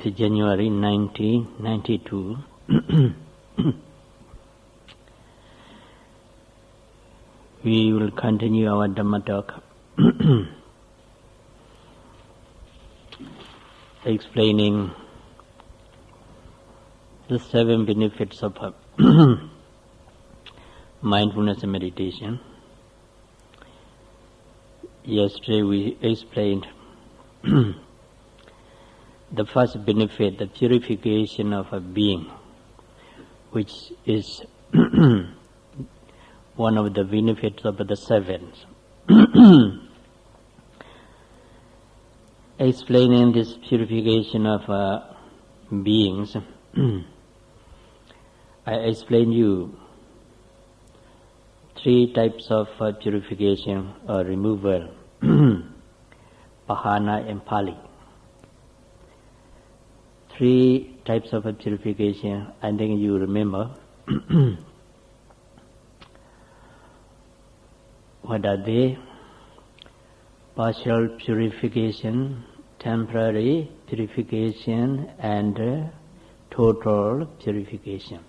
14th January 1992. We will continue our Dhamma talk, explaining the 7 benefits of mindfulness and meditation. Yesterday we explained the first benefit, the purification of a being, which is one of the benefits of the 7. Explaining this purification of beings, I explained you 3 types of purification or removal, Pahana and Pali. 3 types of purification, I think you remember. What are they? Partial purification, temporary purification, and total purification.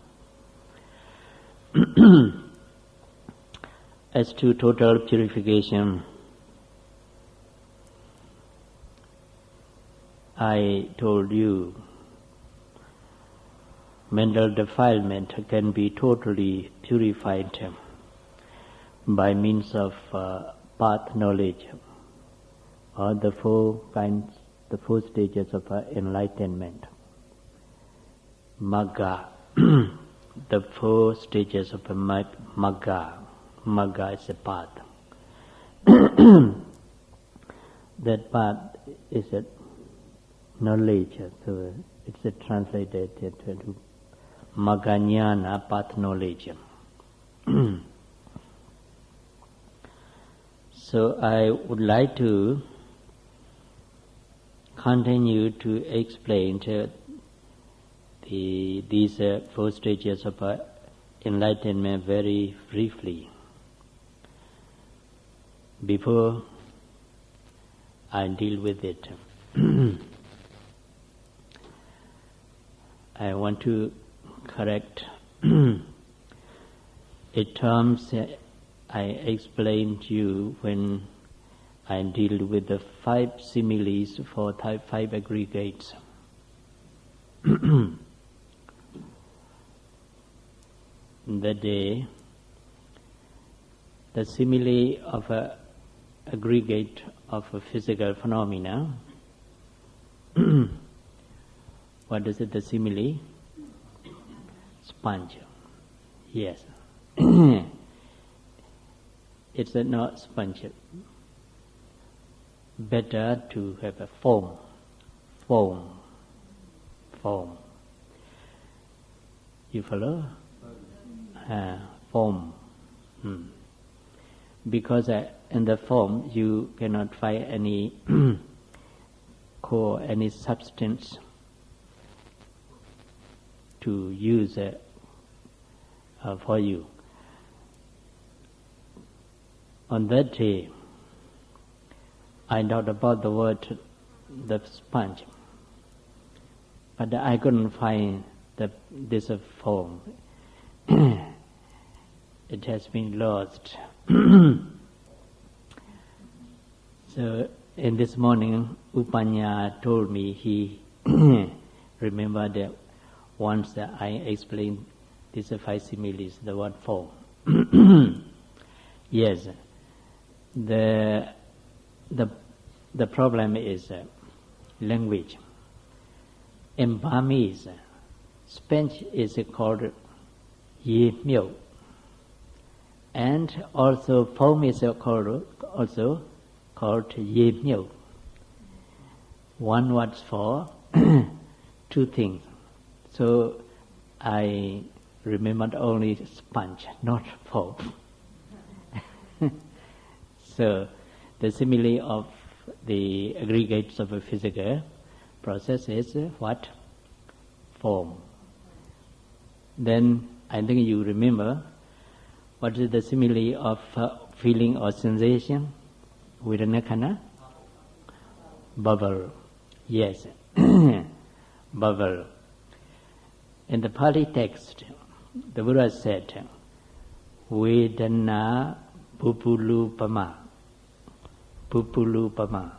As to total purification, I told you mental defilement can be totally purified by means of path knowledge, or the 4 stages of enlightenment. Magga, the 4 stages of Magga. Magga is a path. That path is a knowledge, so it's translated to Magga-jnana, path knowledge. So I would like to continue to explain these 4 stages of enlightenment very briefly. Before I deal with it, I want to correct a terms I explained to you when I deal with the 5 similes for 5 aggregates. That day, the simile of an aggregate of a physical phenomena. What is it, the simile? Sponge. Yes. It's not sponge. Better to have a foam. You follow? Foam. Because in the foam you cannot find any core, any substance to use for you. On that day, I thought about the word, the sponge, but I couldn't find this form. It has been lost. So, in this morning, Upanya told me he remembered that once that I explained these 5 similes, the word form. Yes. The problem is language. In Burmese, sponge is called ye myo, and also foam is also called ye myo. One word for 2 things. So I remembered only sponge, not foam. So the simile of the aggregates of a physical process is what? Form. Then I think you remember what is the simile of feeling or sensation? Vedana khana? Bubble. Yes. bubble. In the Pali text, the Buddha said, Vedana Bupulupama. Bupulupama.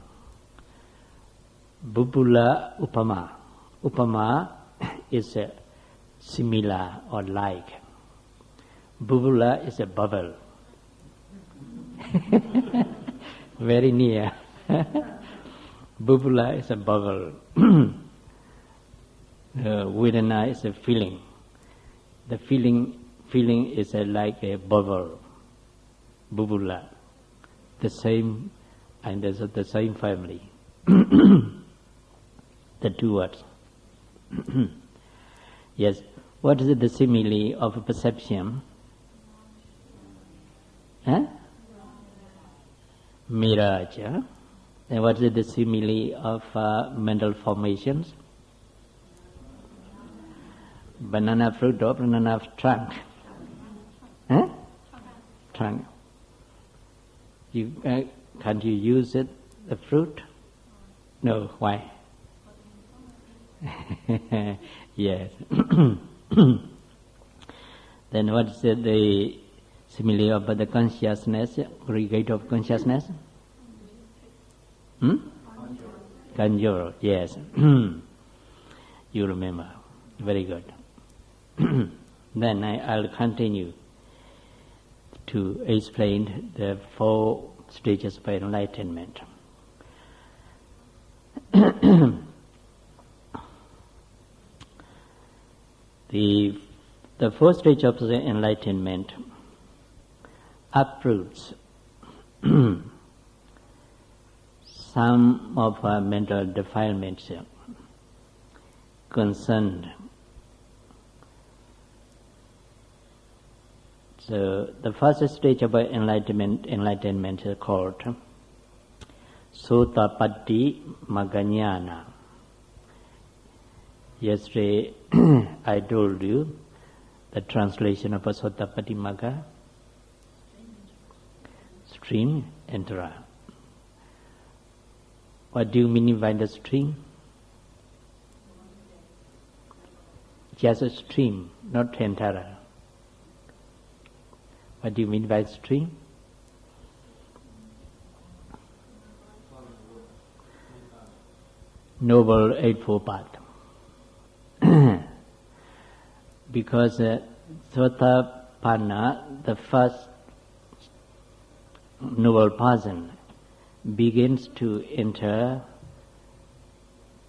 Bupula Upama. Upama is similar or like. Bupula is a bubble. Very near. Bupula is a bubble. Vedana is a feeling. The feeling is like a bubble. Bupula. The same, and there's the same family. The two words. Yes. What is the simile of perception? Huh? Mirage. Huh? And what is the simile of mental formations? Banana fruit or banana trunk? Huh? Trunk. Can't you use it, the fruit? No, why? Yes. Then what is the simile of the consciousness, aggregate of consciousness? Conjure, yes. You remember. Very good. Then I'll continue to explain the 4 stages of enlightenment. The 4th stage of the enlightenment uproots some of our mental defilements concerned. So the first stage of enlightenment is called Sotapatti Maganyana. Yesterday I told you the translation of a Sotapatti Magga, stream enterer. What do you mean by the stream? Just a stream, not enterer. What do you mean by stream? Noble Eightfold Path. Because Sotapanna, the first noble person, begins to enter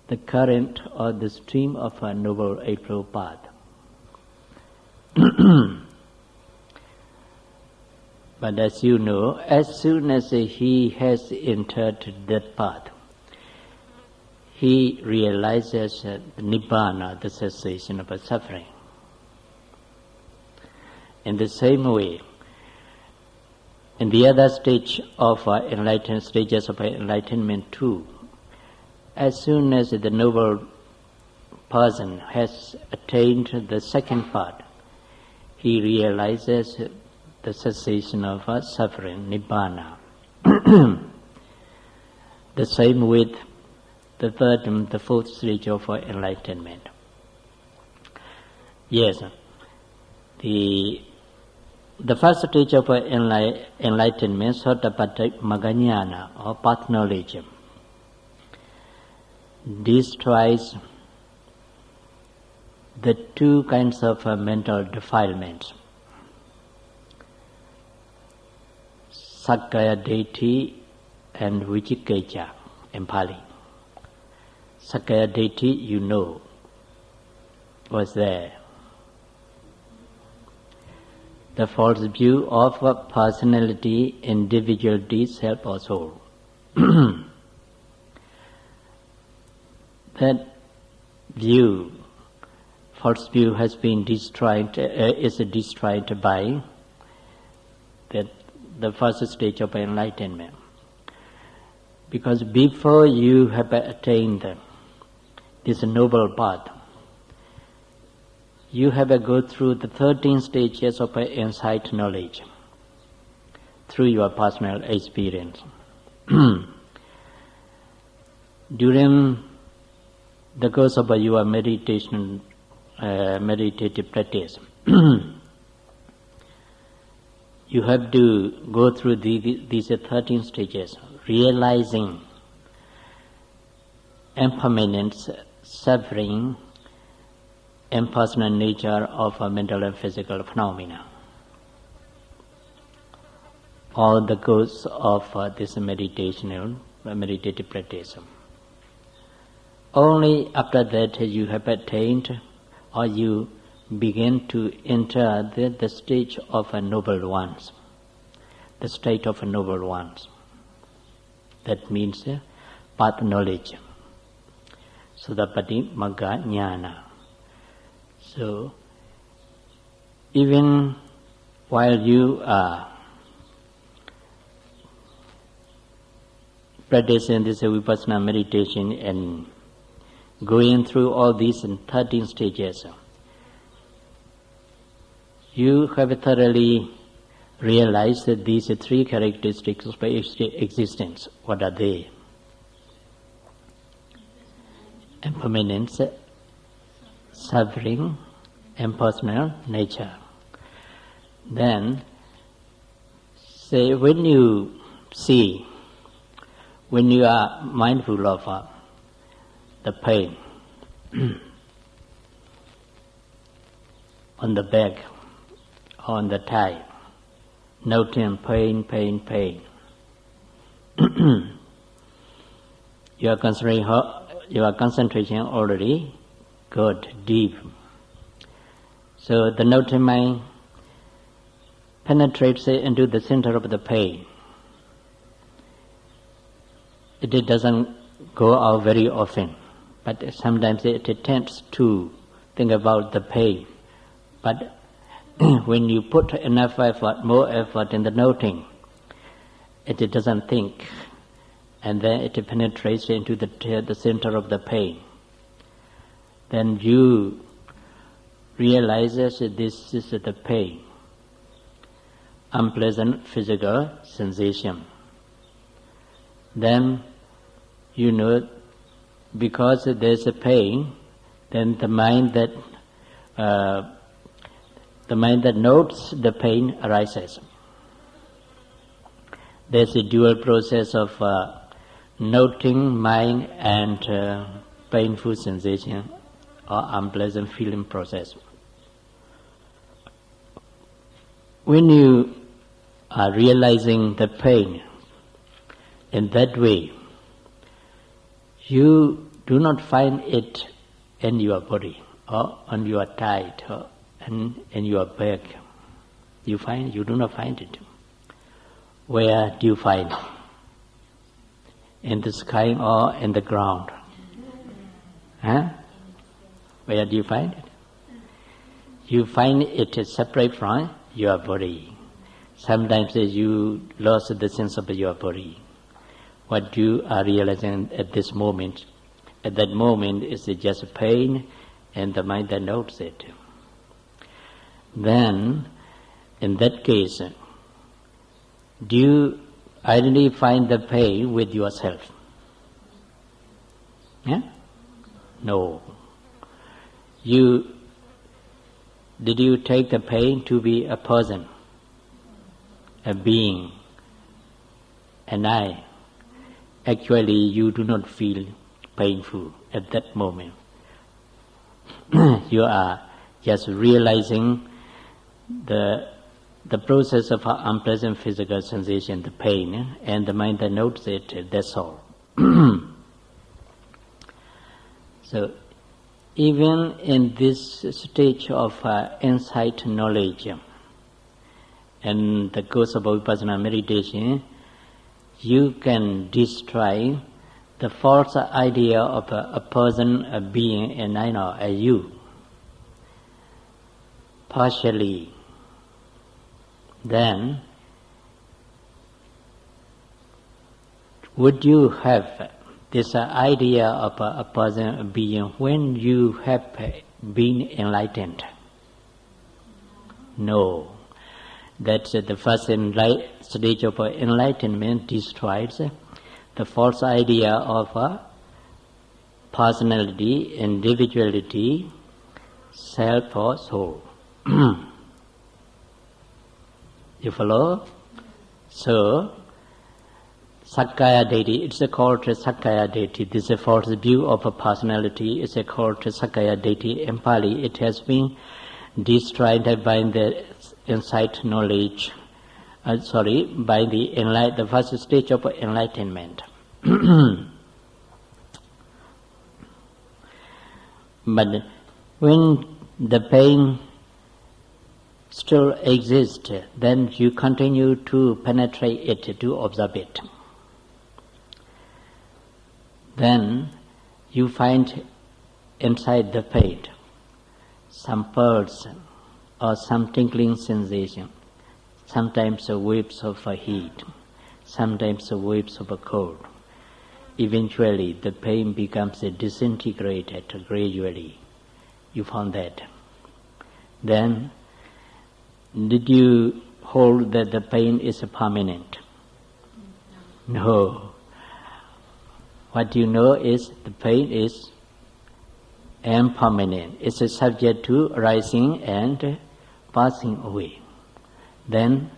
the current or the stream of a Noble Eightfold Path. But as you know, as soon as he has entered that path, he realizes the Nibbana, the cessation of suffering. In the same way, in the other stage of stages of enlightenment too, as soon as the noble person has attained the second part, he realizes the cessation of suffering, Nibbana. The same with the 3rd and the 4th stage of enlightenment. Yes, the first stage of enlightenment, Sotapatti Maganyana, or path knowledge, destroys the 2 kinds of mental defilements. Sakkaya Ditthi and Vicikiccha in Pali. Sakkaya Ditthi, you know, was there. The false view of personality, individuality, self or soul. That view, false view, has been destroyed, is destroyed by the first stage of enlightenment. Because before you have attained this noble path, you have to go through the 13 stages of insight knowledge through your personal experience. During the course of your meditation, meditative practice, you have to go through these 13 stages, realizing impermanence, suffering, impersonal nature of mental and physical phenomena. All the course of this meditative practice. Only after that you have attained, or you begin to enter the stage of a noble ones, the state of a noble ones. That means path knowledge. Sodapati Magga Jnana. So, even while you are practicing this vipassana meditation and going through all these 13 stages, you have thoroughly realized that these 3 characteristics of existence. What are they? Impermanence, suffering, impersonal nature. Then, say when you are mindful of the pain on the back, on the thigh, noting pain. Your concentration already good, deep. So the noting mind penetrates into the center of the pain. It doesn't go out very often, but sometimes it tends to think about the pain. But when you put enough effort, more effort in the noting, it doesn't think, and then it penetrates into the center of the pain. Then you realize that this is the pain, unpleasant physical sensation. Then you know, because there's a pain, then the mind that notes the pain arises. There's a dual process of noting mind and painful sensation or unpleasant feeling process. When you are realizing the pain in that way, you do not find it in your body or on your thigh or in your back. You do not find it. Where do you find it? In the sky or in the ground? Huh? Where do you find it? You find it separate from your body. Sometimes you lost the sense of your body. What you are realizing at this moment, at that moment is just pain and the mind that notes it. Then, in that case, do you identify the pain with yourself? Yeah? No. Did you take the pain to be a person, a being, an I? Actually, you do not feel painful at that moment. You are just realizing the process of unpleasant physical sensation, the pain, and the mind that notes it, that's all. So, even in this stage of insight knowledge and the course of vipassana meditation, you can destroy the false idea of a person, a being, and I know, a you. Partially. Then, would you have this idea of a person, a being, when you have been enlightened? No. That's the first stage of enlightenment destroys the false idea of personality, individuality, self or soul. You follow? So, Sakkaya Deity, it's called Sakkaya Deity. This is a false view of a personality. It's called Sakkaya Deity. In Pali, it has been destroyed by the insight knowledge. By the first stage of enlightenment. But when the pain still exists, then you continue to penetrate it, to observe it. Then you find inside the pain some pulse or some tingling sensation, sometimes waves of heat, sometimes waves of cold. Eventually the pain becomes disintegrated gradually. You found that. Then did you hold that the pain is permanent? No. What you know is the pain is impermanent. It's subject to rising and passing away. Then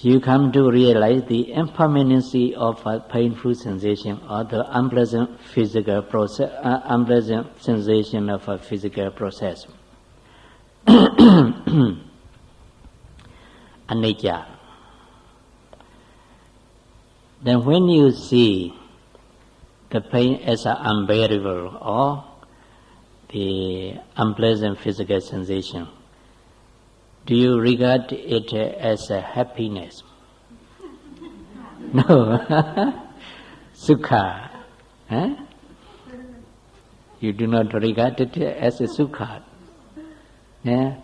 you come to realize the impermanency of a painful sensation or the unpleasant physical process, unpleasant sensation of a physical process. Anicca. Then when you see the pain as unbearable or the unpleasant physical sensation, do you regard it as a happiness? No. Sukha. Huh? You do not regard it as a sukha. Yeah?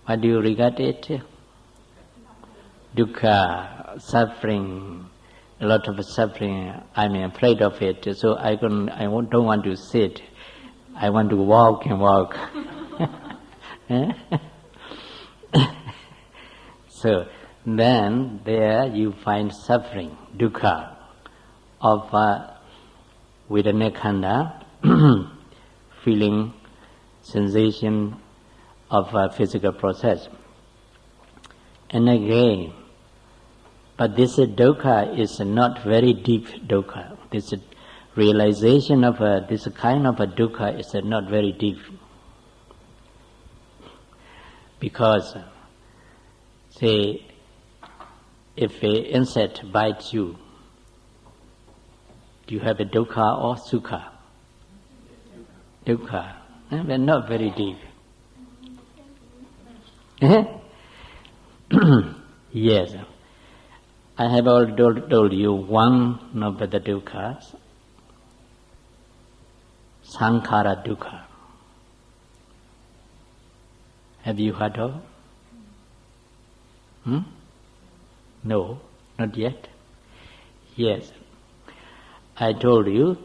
What do you regard it? Dukkha, suffering, a lot of suffering. I'm afraid of it, so I don't want to sit. I want to walk and walk. So then there you find suffering, dukkha, of Vedana Khanda, feeling, sensation of a physical process. And again, but this dukkha is not very deep dukkha. This realization of this kind of a dukkha is not very deep. Because, say, if an insect bites you, do you have a dukkha or sukha? Dukkha. But not very deep. Yes. I have already told you one of the dukkhas, sankhara dukkha. Have you heard of? No, not yet. Yes. I told you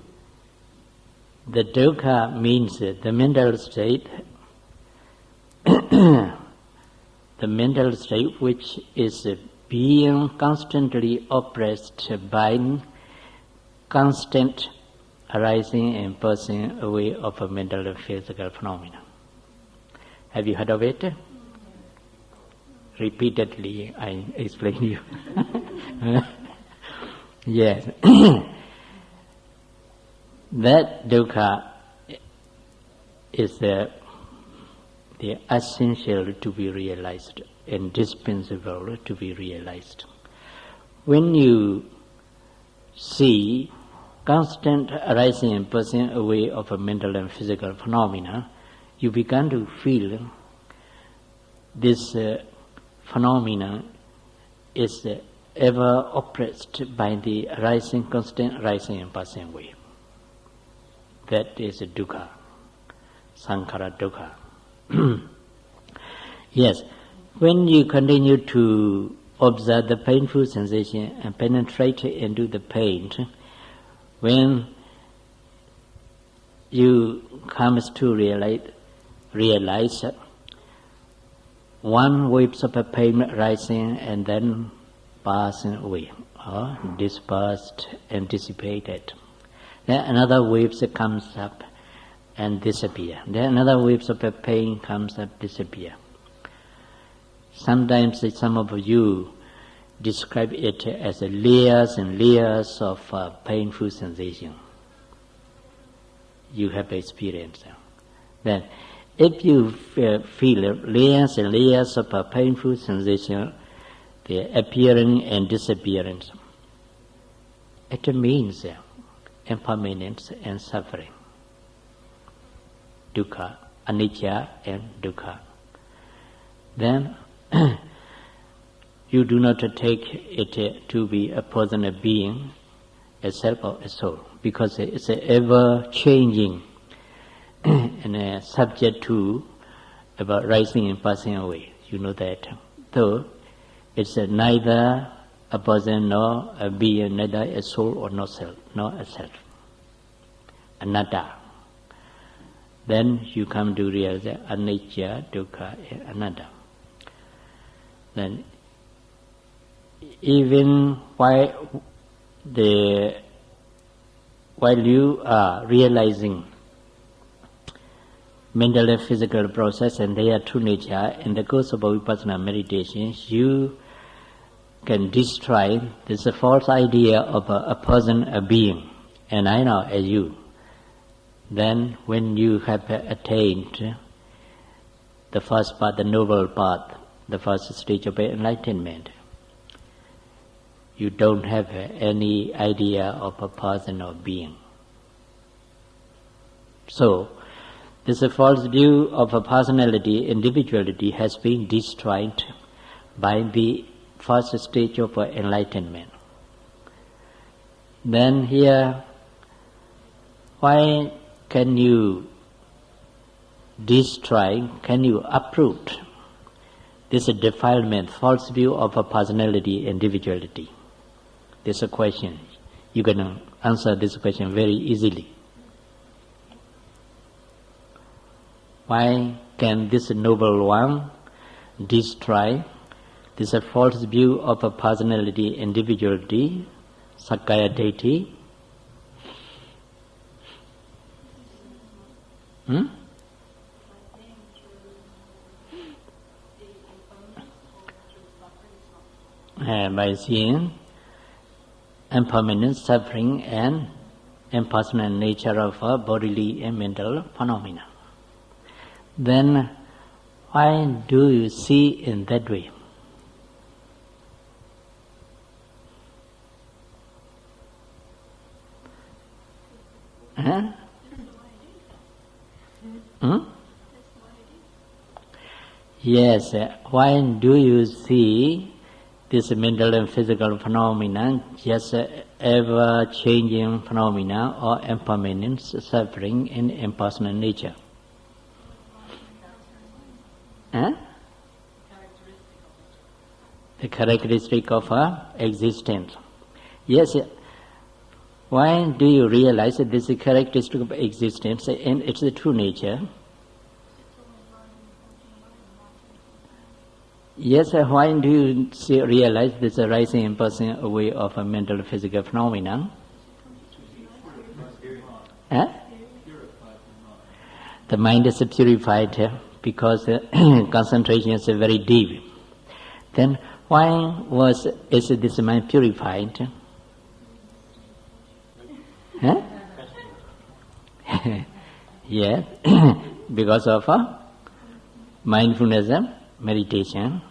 the dukkha means the mental state, the mental state which is being constantly oppressed by constant arising and passing away of a mental and physical phenomena. Have you heard of it? Repeatedly I explain you. Yes. That dukkha is the essential to be realized, indispensable to be realized. When you see constant arising and passing away of a mental and physical phenomena, you begin to feel this phenomena is ever oppressed by the arising, constant arising and passing away. That is dukkha, sankhara dukkha. Yes, when you continue to observe the painful sensation and penetrate into the pain, when you come to realize one waves of a pain rising and then passing away, or dispersed and dissipated. Then another waves comes up and disappear. Then another waves of pain comes up, disappear. Sometimes some of you describe it as layers and layers of painful sensation. You have experienced. Then, if you feel layers and layers of painful sensation, the appearance and disappearance, it means impermanence and suffering. Dukkha, anicca and dukkha. Then you do not take it to be a person, a being, a self or a soul, because it's ever changing and subject to about rising and passing away. You know that. So it's neither a person nor a being, neither a soul or no self, nor a self. Anatta. Then you come to realize anicca, dukkha, and anatta. Then even while you are realizing mental and physical process and their true nature, in the course of vipassana meditation, you can destroy this false idea of a person, a being, and I know as you. Then when you have attained the first path, the noble path, the first stage of enlightenment, you don't have any idea of a person or being. So, this false view of a personality, individuality has been destroyed by the first stage of enlightenment. Then here, why can you destroy, can you uproot this defilement, false view of a personality, individuality? This is a question. You can answer this question very easily. Why can this noble one destroy this false view of a personality, individuality, sakkaya deity? By seeing impermanent suffering and impersonal nature of bodily and mental phenomena. Then why do you see in that way? Huh? Yes, why do you see this mental and physical phenomena just ever-changing phenomena or impermanence, suffering, and impersonal nature? Huh? The characteristic of existence. Yes, why do you realize that this is a characteristic of existence and it's the true nature? Yes, why do you realize this arising and passing away of a mental physical phenomenon? Huh? The mind is purified because concentration is very deep. Then why is this mind purified? Huh? Yes, because of mindfulness meditation.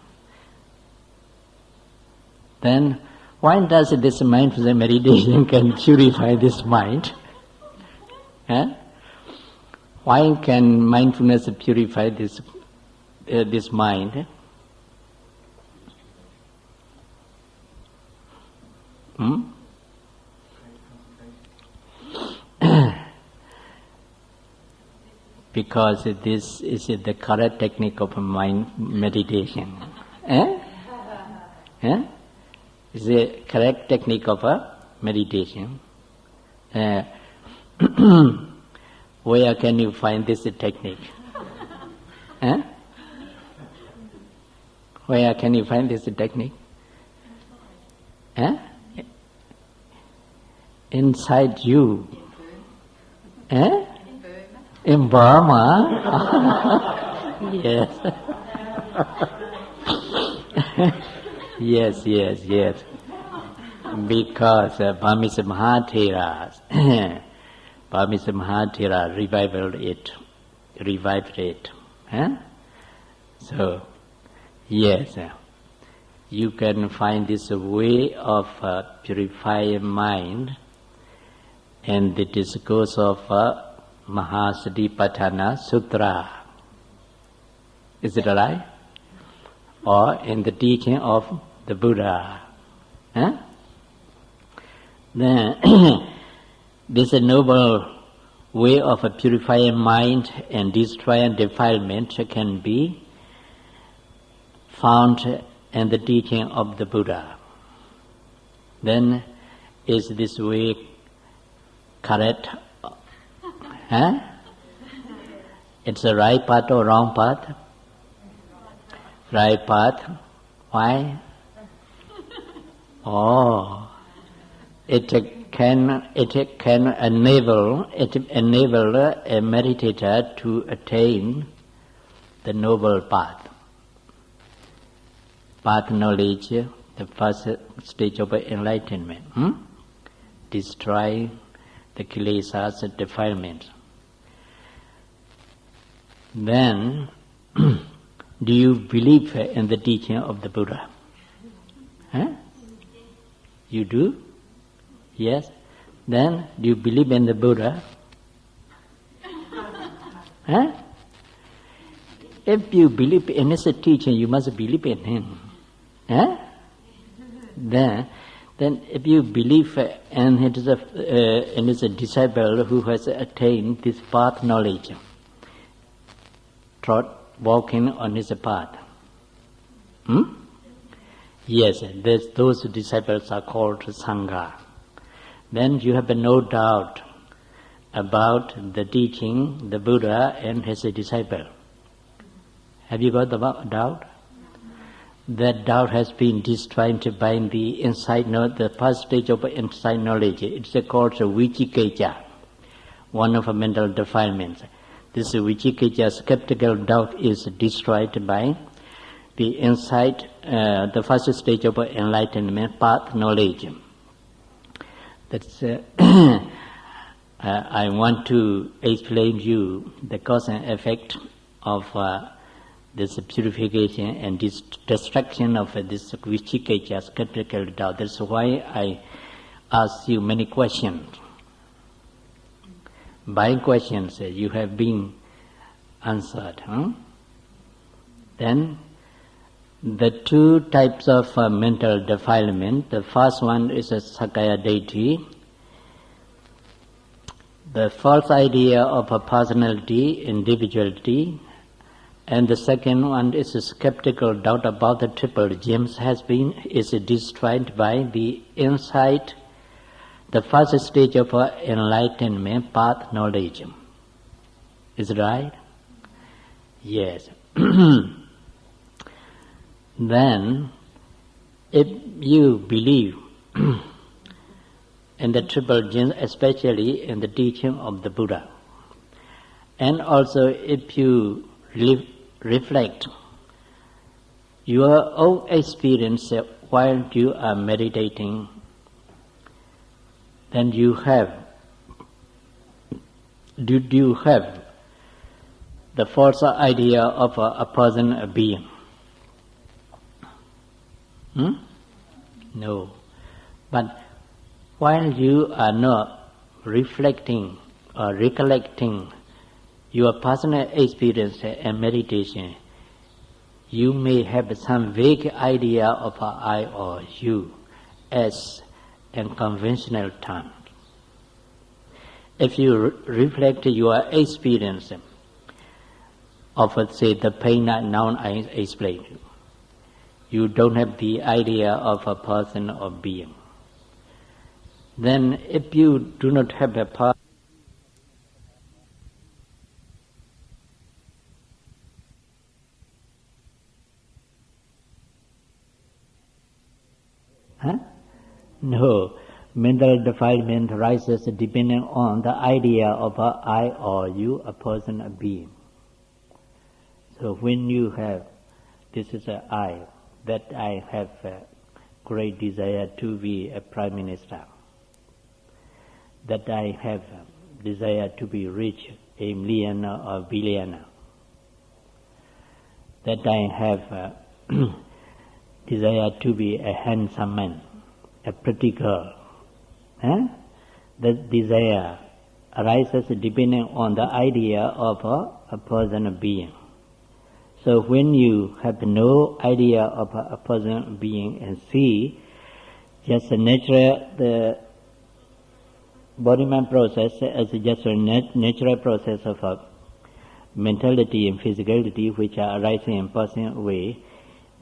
Then why does this mindfulness meditation can purify this mind? Huh? Why can mindfulness purify this mind? Because this is the correct technique of mind meditation. It's the correct technique of meditation. Where can you find this technique? Where can you find this technique? Inside you. Eh? In Burma? Yes. Yes. Because Burmese Mahathera, Burmese Mahathera revived it. Eh? So, yes, you can find this way of purifying mind in the discourse of Mahasatipatthana Sutra. Is it right? Or in the teaching of the Buddha. Eh? Then, this noble way of purifying mind and destroying defilement can be found in the teaching of the Buddha. Then, is this way correct? Huh? It's a right path or wrong path? Right path. Why? Oh, it can enable a meditator to attain the noble path. Path knowledge, the first stage of enlightenment. Destroy the kilesas, defilements. Then, do you believe in the teaching of the Buddha? Huh? You do? Yes. Then, do you believe in the Buddha? Huh? If you believe in his teaching, you must believe in him. Huh? Then if you believe in his disciple who has attained this path knowledge, walking on his path. Yes, those disciples are called Sangha. Then you have no doubt about the teaching, the Buddha and his disciple. Have you got the doubt? That doubt has been destroyed by the insight knowledge, the first stage of insight knowledge. It's called Vicikicca, one of the mental defilements. This Vicikicca, skeptical doubt, is destroyed by the insight, the first stage of enlightenment, path knowledge. That's I want to explain to you the cause and effect of this purification and this destruction of this Vicikicca, skeptical doubt. That's why I ask you many questions. By questions you have been answered. Then the two types of mental defilement. The first one is a Sakaya deity, the false idea of a personality, individuality, and the second one is a skeptical doubt about the triple gems is destroyed by the insight, the first stage of enlightenment, path knowledge. Is it right? Yes. Then, if you believe in the triple gems, especially in the teaching of the Buddha, and also if you reflect your own experience while you are meditating, then you have the false idea of a person, a being. No. But while you are not reflecting or recollecting your personal experience and meditation, you may have some vague idea of I or you as in conventional terms. If you reflect your experience of, say, the pain that now I explained, you don't have the idea of a person or being. Then if you do not have a person, No, mental defilement arises depending on the idea of a I or you, a person, a being. So when you have, this is a I, that I have a great desire to be a prime minister, that I have a desire to be rich, a millionaire or billionaire, that I have a desire to be a handsome man, a pretty girl. That desire arises depending on the idea of a person, a being. So when you have no idea of a person, a being, and see just the body-mind process as just a natural process of a mentality and physicality which are arising in passing away,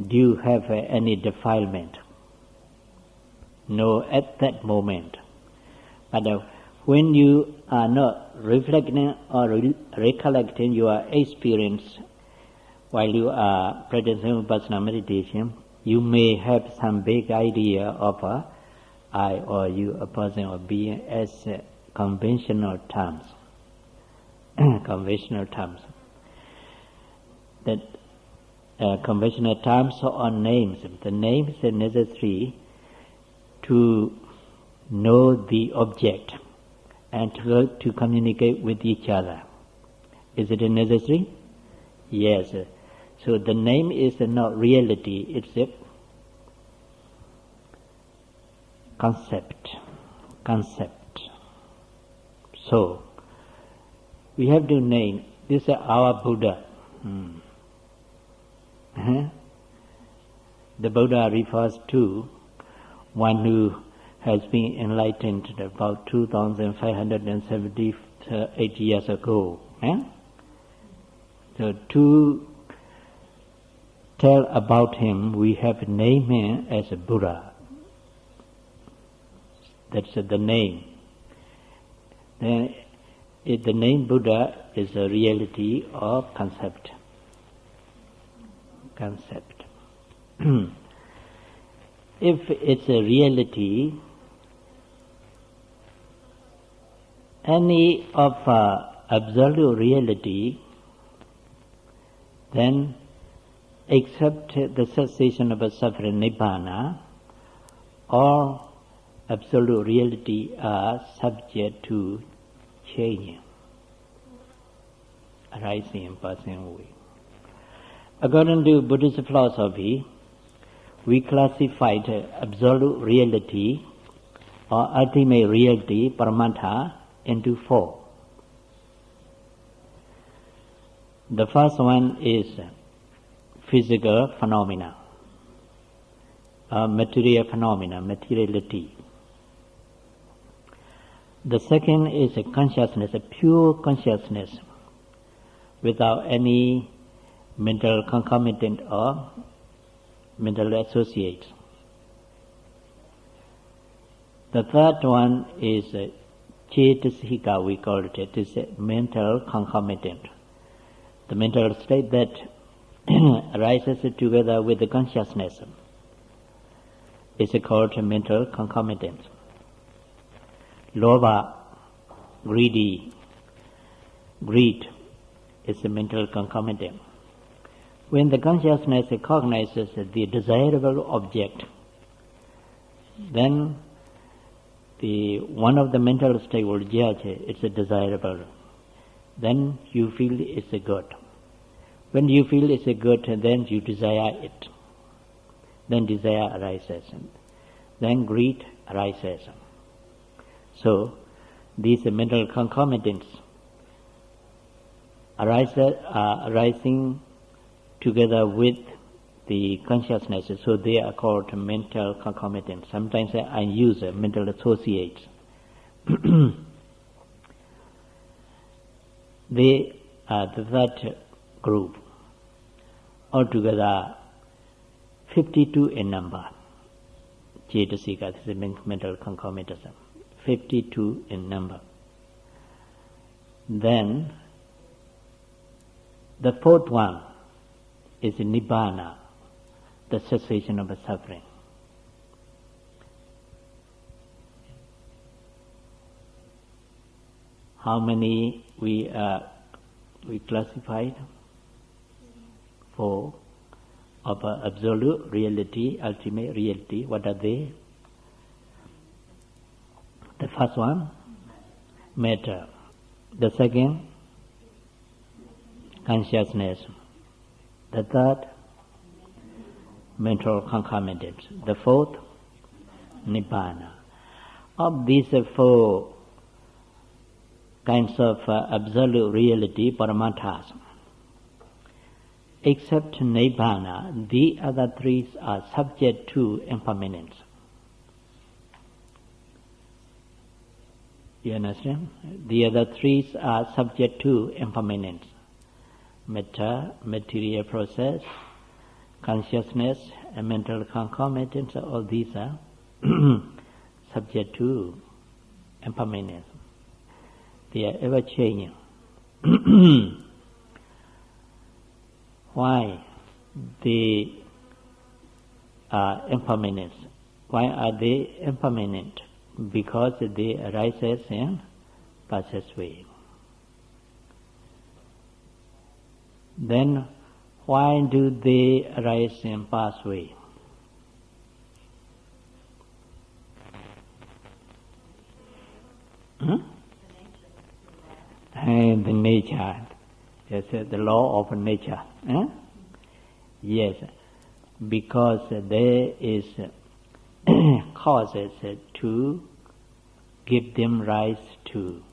do you have any defilement? No, at that moment. But when you are not reflecting or recollecting your experience while you are practicing Vipassana meditation, you may have some big idea of a I or you, a person or being, as conventional terms. Conventional terms. That conventional terms or names. The names are necessary to know the object and to communicate with each other. Is it necessary? Yes. So the name is not reality, it's a concept. So we have to name, this is our Buddha. The Buddha refers to one who has been enlightened about 2,578 years ago. So to tell about him, we have named him as a Buddha. That's the name. Then the name Buddha is a reality or concept. If it's a reality, any of absolute reality, then except the cessation of a suffering nibbana, all absolute reality are subject to changing, arising and passing away. According to Buddhist philosophy, we classified absolute reality or ultimate reality, Paramatha, into four. The first one is physical phenomena, material phenomena, materiality. The second is a consciousness, a pure consciousness, without any mental concomitant or mental associates. The third one is cetasika, we call it. It is a mental concomitant. The mental state that arises together with the consciousness is called mental concomitant. Lobha, greed is a mental concomitant. When the consciousness recognizes the desirable object, then one of the mental state will judge it's a desirable. Then you feel it's a good. When you feel it's a good, then you desire it. Then desire arises. Then greed arises. So these mental concomitants are arising together with the consciousness, so they are called mental concomitants. Sometimes I use mental associates. They are the third group. Altogether 52 in number. Cetasika, this is mental concomitants. 52 in number. Then the fourth one is nibbana, the cessation of suffering. how many we classified? 4 of absolute reality, ultimate reality. What are they? The first one, matter. The second, consciousness. The third, mental concomitants. The fourth, nibbana. Of these 4 kinds of absolute reality, paramatthas, except nibbana, the other 3 are subject to impermanence. You understand? The other 3 are subject to impermanence. Matter, material process, consciousness, and mental concomitants, all these are subject to impermanence. They are ever changing. Why they are impermanent? Why are they impermanent? Because they arise and passes away. Then why do they arise and pass away? And the nature, yes, the law of nature. Yes, because there is causes to give them rise to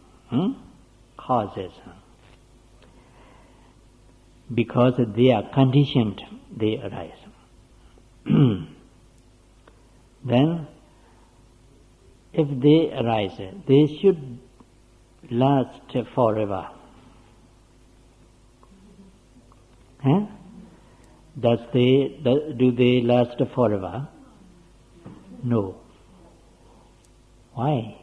causes. Because they are conditioned, they arise. Then, if they arise, they should last forever. Do they last forever? No. Why?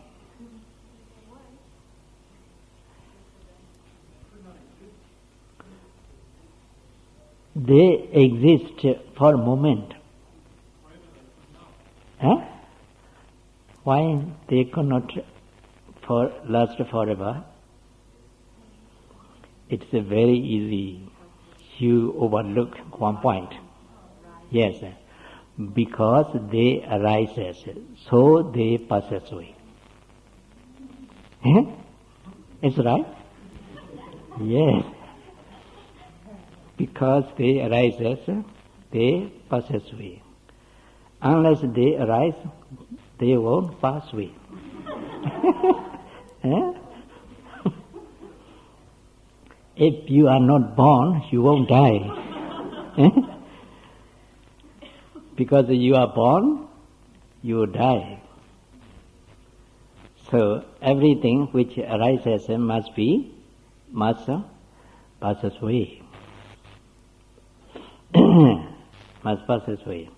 They exist for a moment. Why they cannot last forever? It's very easy. You overlook one point. Yes, because they arise, so they pass away. It's right? Yes. Because they arise, they pass away. Unless they arise, they won't pass away. If you are not born, you won't die. Because you are born, you will die. So everything which arises must pass away. Must pass away.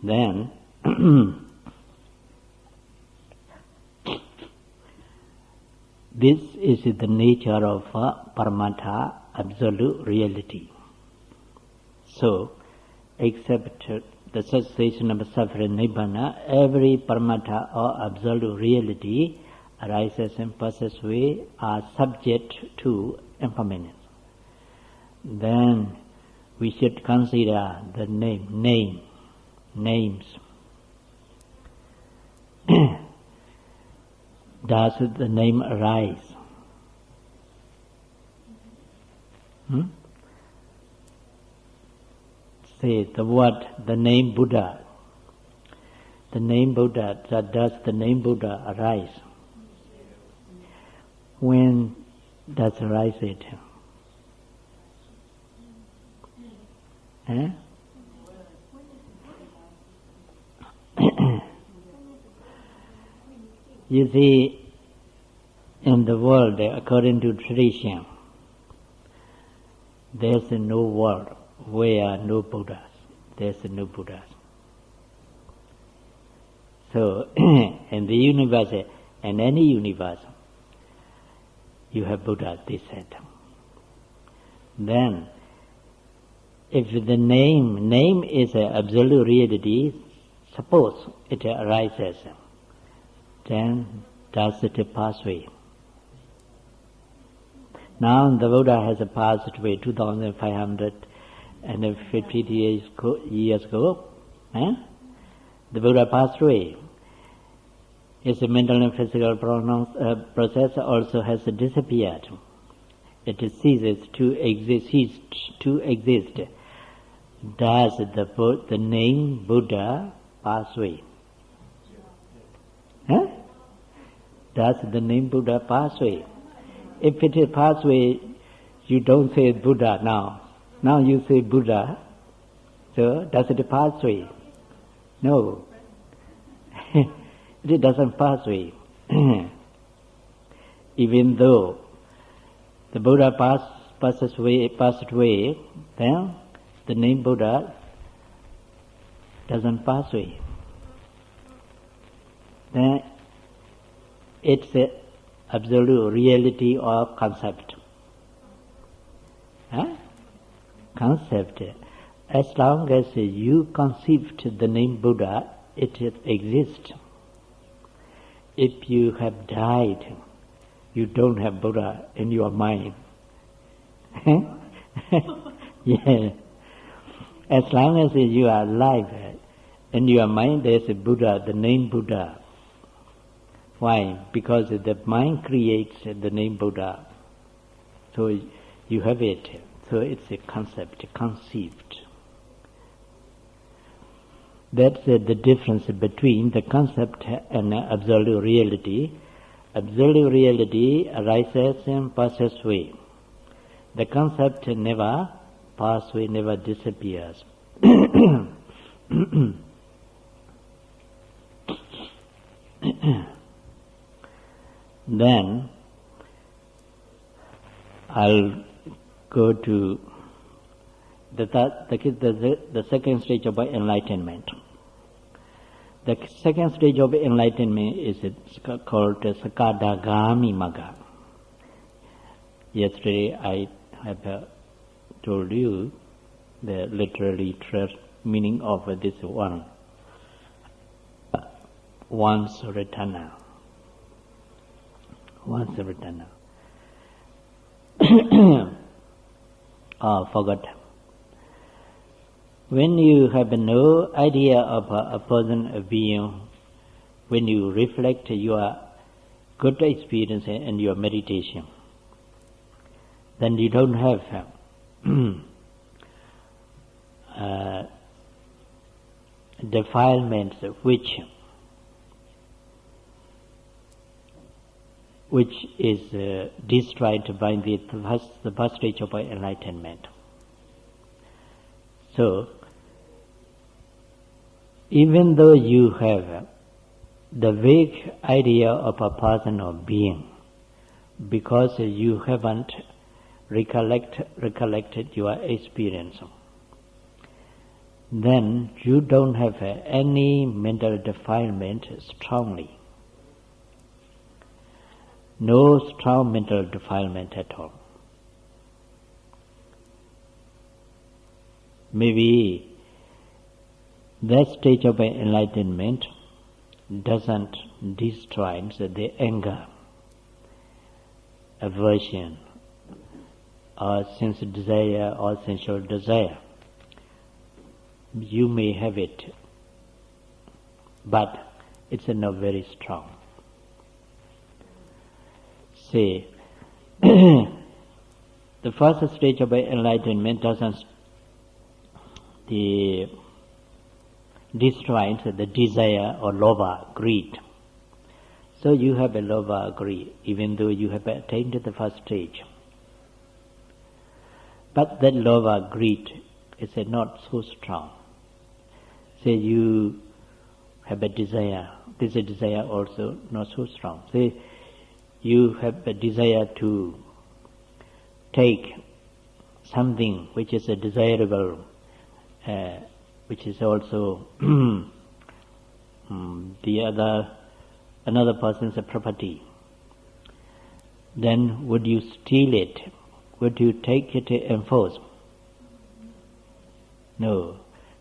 Then this is the nature of Paramatha, absolute reality. So, except the cessation of suffering, Nibbana, every Paramatha or absolute reality arises and passes away are subject to impermanence. Then we should consider the names. Does the name arise? Say the word, the name Buddha. The name Buddha, does the name Buddha arise? When does arise it? You see, in the world, according to tradition, there's no world where no Buddhas. There's no Buddhas. So, in the universe, in any universe, you have Buddhas, they said. Then, if the name is an absolute reality, suppose it arises, then does it pass away? Now the Buddha has passed away 2,550 years ago. Eh? The Buddha passed away. His mental and physical process also has disappeared. It ceases to exist. Does the name Buddha pass away? Huh? Does the name Buddha pass away? If it is pass away, you don't say Buddha now. Now you say Buddha. So does it pass away? No. It doesn't pass away. Even though the Buddha passed away, then the name Buddha doesn't pass away. Then it's an absolute reality or concept. Huh? Concept. As long as you conceived the name Buddha, it exists. If you have died, you don't have Buddha in your mind. Yeah. As long as you are alive, in your mind there is a Buddha, the name Buddha. Why? Because the mind creates the name Buddha. So you have it. So it's a concept, conceived. That's the difference between the concept and absolute reality. Absolute reality arises and passes away. The concept never passes away, never disappears. Then I'll go to the second stage of enlightenment. The second stage of enlightenment is called Sakadagami Magga. Yesterday I have told you the literary meaning of this one. Once returner. Once returner. Forgot. When you have no idea of a person, a being, when you reflect your good experience and your meditation, then you don't have defilements which is destroyed by the first stage of enlightenment. So, even though you have the vague idea of a person or being, because you haven't recollected your experience, then you don't have any mental defilement strongly. No strong mental defilement at all. Maybe that stage of enlightenment doesn't destroy the anger, aversion, or sense desire or sensual desire. You may have it, but it's not very strong. Say, the first stage of enlightenment doesn't destroys the desire or lobha, greed. So you have a lobha, greed, even though you have attained the first stage. But that lobha, greed is not so strong. Say you have a desire, this desire also not so strong. Say you have a desire to take something which is a desirable, which is also another person's property. Then would you steal it? Would you take it and force? No,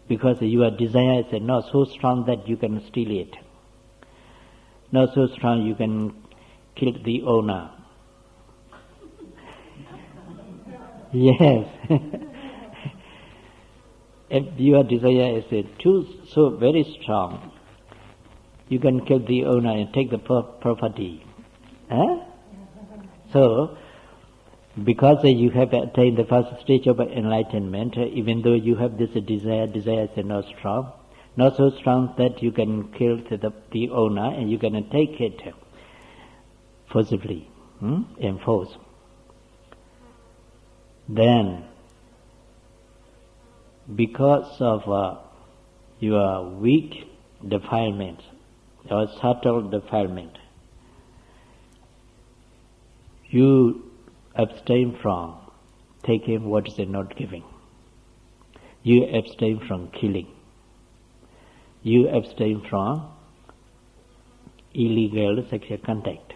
because your desire is not so strong that you can steal it. Not so strong you can kill the owner. Yes. If your desire is so very strong, you can kill the owner and take the property. Huh? So, because you have attained the first stage of enlightenment, even though you have this desire is not so strong that you can kill the owner and you can take it forcibly, in force. Then, because of your weak defilement or subtle defilement, you abstain from taking what is not giving. You abstain from killing. You abstain from illegal sexual contact.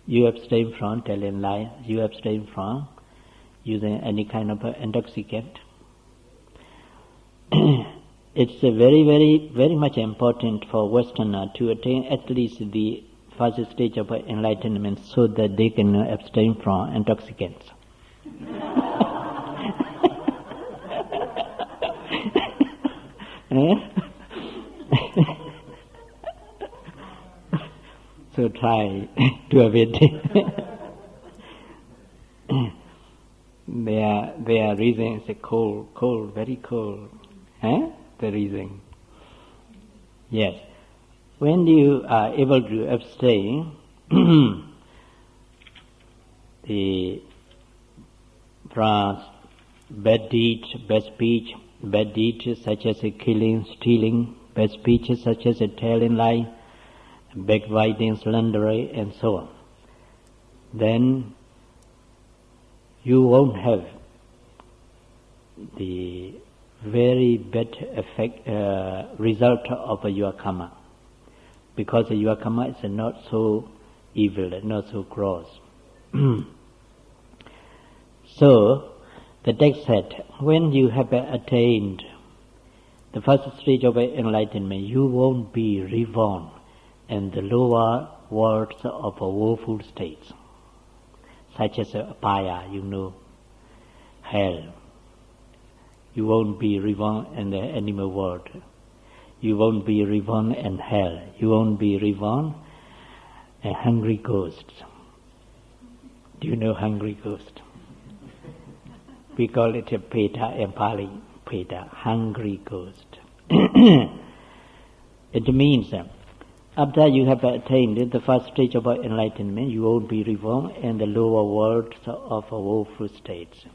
You abstain from telling lies. You abstain from using any kind of intoxicant. It's very, very, very much important for Westerner to attain at least the first stage of enlightenment so that they can abstain from intoxicants. So try to avoid their reason is cold, very cold. The reason. Yes. When you are able to abstain from bad deeds, bad speech, bad deeds such as killing, stealing, bad speeches such as telling lies, backbiting, slandering, and so on, then you won't have the very bad result of your karma, because your karma is not so evil, not so gross. So, the text said, when you have attained the first stage of enlightenment, you won't be reborn in the lower worlds of woeful states, such as apaya, hell. You won't be reborn in the animal world. You won't be reborn in hell. You won't be reborn a hungry ghost. Do you know hungry ghost? We call it a peta in Pali. Peta, hungry ghost. It means after you have attained the first stage of enlightenment, you won't be reborn in the lower worlds of woeful states.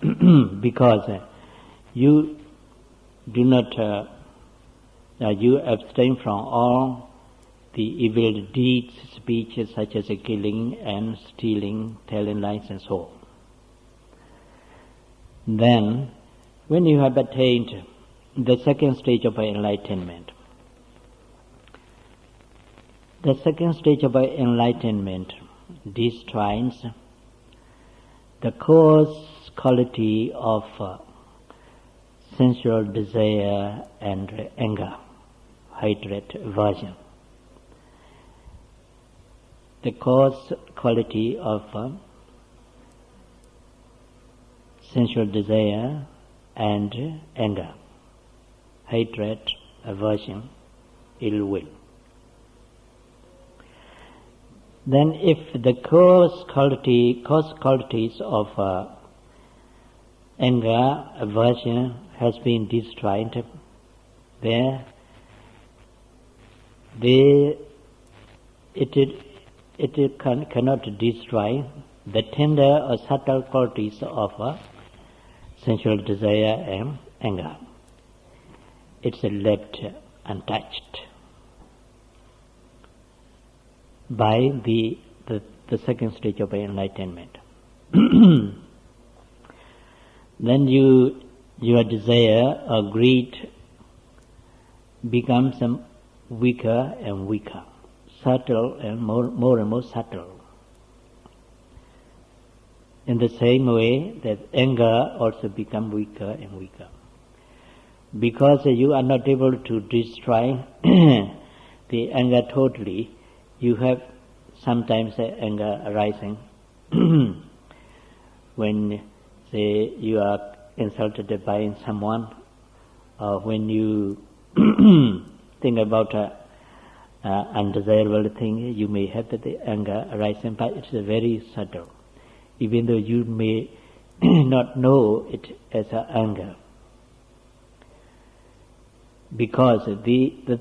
Because you do not, you abstain from all the evil deeds, speeches such as killing and stealing, telling lies and so on. Then, when you have attained the second stage of enlightenment, the second stage of enlightenment destroys the coarse quality of sensual desire and anger, hatred, aversion. The coarse quality of sensual desire and anger, hatred, aversion, ill will. Then if the coarse qualities of anger, aversion has been destroyed, it cannot destroy the tender or subtle qualities of sensual desire and anger. It's left untouched by the second stage of enlightenment. Then your desire or greed becomes weaker and weaker, subtle and more and more subtle. In the same way that anger also becomes weaker and weaker. Because you are not able to destroy the anger totally, you have sometimes anger arising, when, say, you are insulted by someone, or when you think about an undesirable thing, you may have the anger arising, but it's very subtle, even though you may not know it as an anger. Because the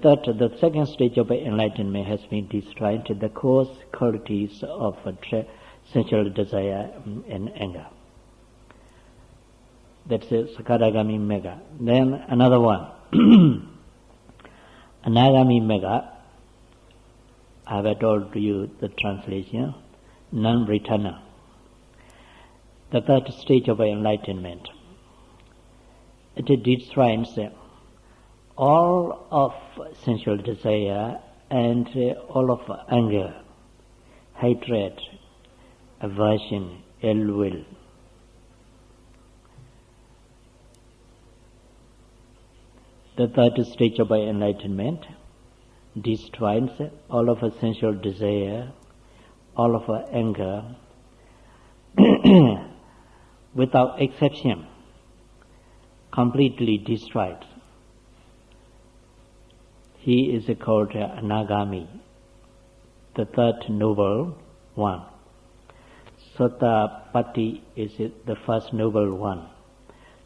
second stage of enlightenment has been destroyed, the coarse qualities of sensual desire and anger. That's a Sakadagami Mega. Then another one, Anagami Mega. I have told you the translation, non-returner. The third stage of enlightenment. It destroys all of sensual desire and all of anger, hatred, aversion, ill will. The third stage of enlightenment destroys all of sensual desire, all of anger, without exception, completely destroyed. He is called Anagami, the third noble one. Sotapatti is the first noble one.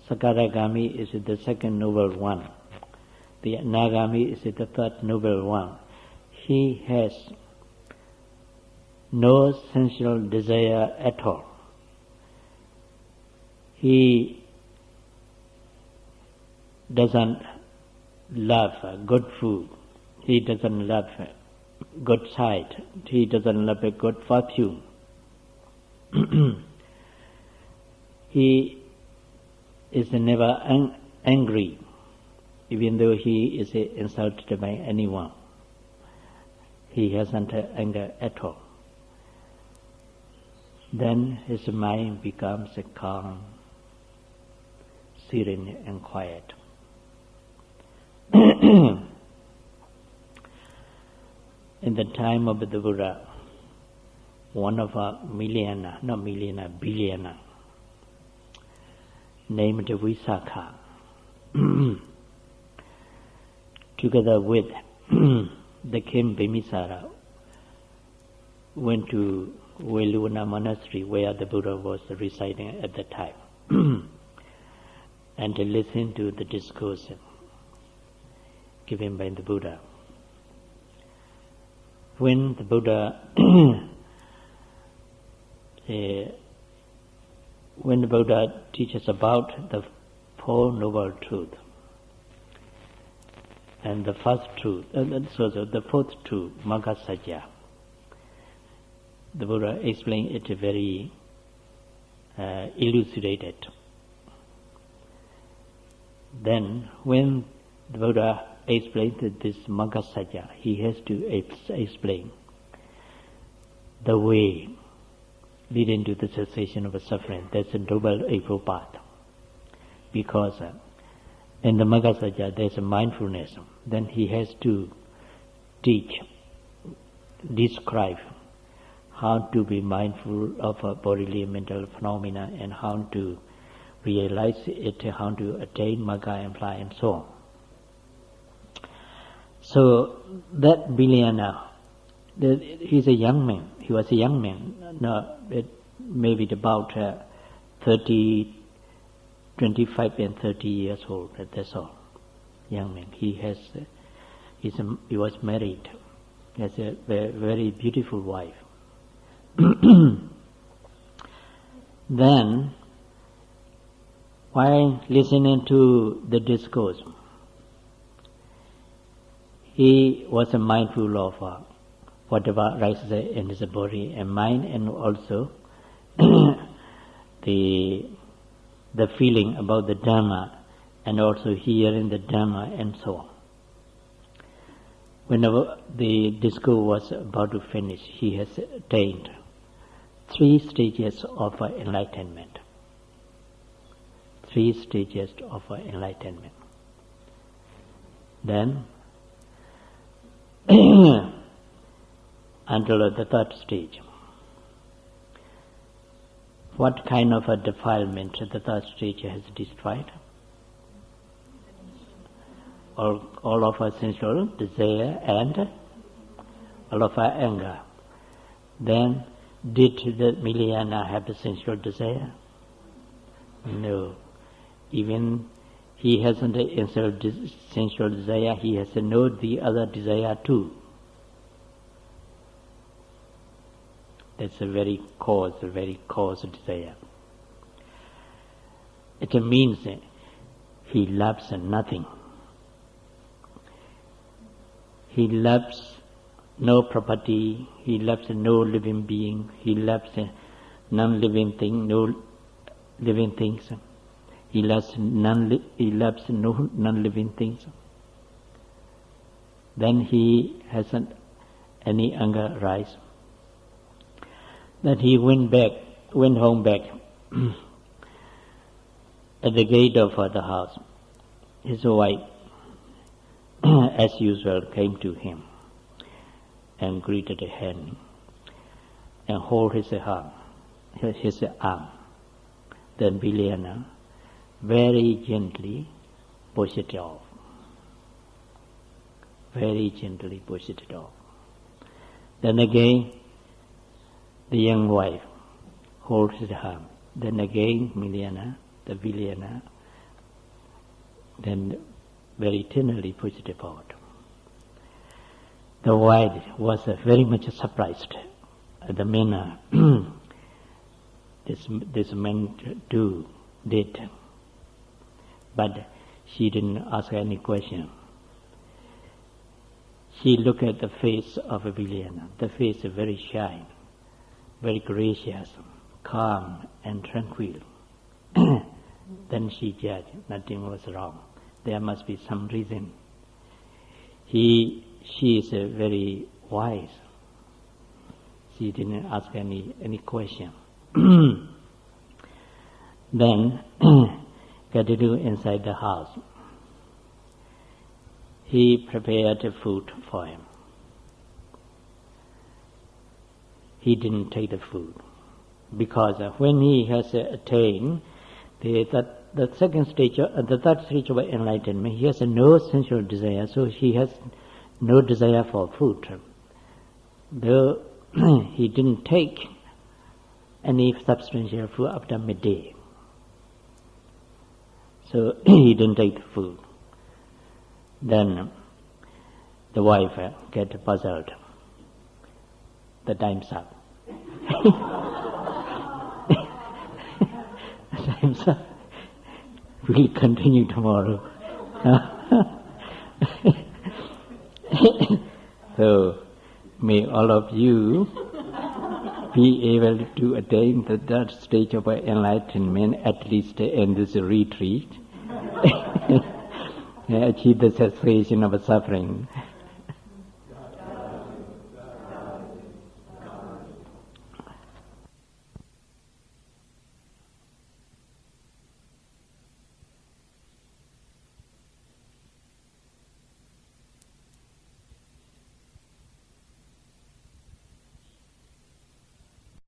Sakadagami is the second noble one. The Anagami is the third noble one. He has no sensual desire at all. He doesn't love good food. He doesn't love good sight. He doesn't love a good perfume. He is never angry, even though he is insulted by anyone. He hasn't anger at all. Then his mind becomes calm, serene and quiet. In the time of the Buddha, one of a billionaire, named Visakha, together with the king Bimisara, went to Veluna monastery where the Buddha was residing at the time and listened to the discourse given by the Buddha. When the Buddha teaches about the Four Noble Truths, and the first truth, the fourth truth, Magga Sajja, the Buddha explained it very elucidated. Then, when the Buddha explained this Magga Sajja, he has to explain the way leading to the cessation of suffering. That's a Noble Eightfold Path. Because in the Magga Sajja there's a mindfulness. Then he has to describe how to be mindful of bodily and mental phenomena and how to realize it, how to attain Magga and fly and so on. So that billionaire, he's a young man. He was a young man. No, maybe about 25 and 30 years old. That's all. Young man. He was married. He has a very beautiful wife. Then, while listening to the discourse, he was mindful of whatever arises in his body and mind, and also the feeling about the Dhamma, and also hearing the Dhamma and so on. Whenever the discourse was about to finish, he has attained 3 stages of enlightenment. 3 stages of enlightenment. Then, until the 3rd stage, What kind of a defilement the third stage has destroyed? All of our sensual desire and all of our anger. Then, did the Miliana have the sensual desire? No. Even he hasn't a sensual desire, he has no the other desire too. That's a very cause desire. It means he loves nothing. He loves no property, he loves no living being, he loves non-living thing, no living things. He loves no non-living things. Then he hasn't any anger rise. Then he went home back. At the gate of the house, his wife, as usual, came to him and greeted him and hold his arm. Then Biliana very gently pushed it off. Very gently pushed it off. Then again, the young wife holds his arm. Then again, the Biliana, then very tenderly pushed it forward. The wife was very much surprised at the manner this man did. But she didn't ask any question. She looked at the face of Biliana. The face is very shy, very gracious, calm and tranquil. Then she judged nothing was wrong. There must be some reason. She is very wise. She didn't ask any question. Then continue inside the house. He prepared food for him. He didn't take the food because when he has attained the second stage, the third stage of enlightenment, he has no sensual desire, so he has no desire for food. Though he didn't take any substantial food after midday, so he didn't take the food. Then the wife get puzzled. The time's up. The time's up. We'll continue tomorrow. So may all of you be able to attain the third stage of enlightenment, at least in this retreat, achieve the cessation of suffering.